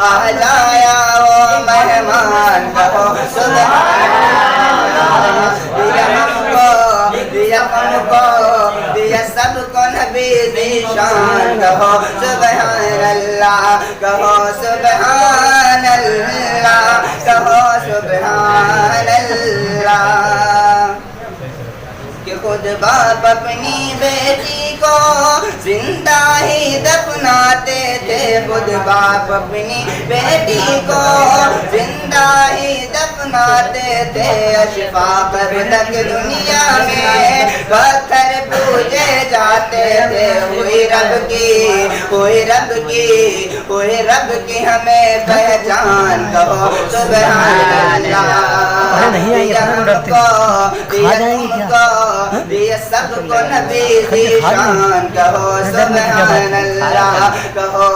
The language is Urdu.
آیا وہ مہمان کہو سبحان اللہ دیا ہم کو دیا سب کو نبی ذیشان کہو سبحان اللہ کہو سبحان اللہ کہو سبحان اللہ کہ خود باپ اپنی بیٹی کو زندہ ہی دفناتے تھے خود باپ اپنی بیٹی کو زندہ ہی دفناتے تھے اشفاق تک دنیا میں پتھر پوجے جاتے تھے ہوئی رب کی ہوئی رب کی ہوئی رب کی ہمیں پہچان کہو سبحان اللہ دیا ہم کو دیا سب کو نبی ذیشان کہو سبحان اللہ کہو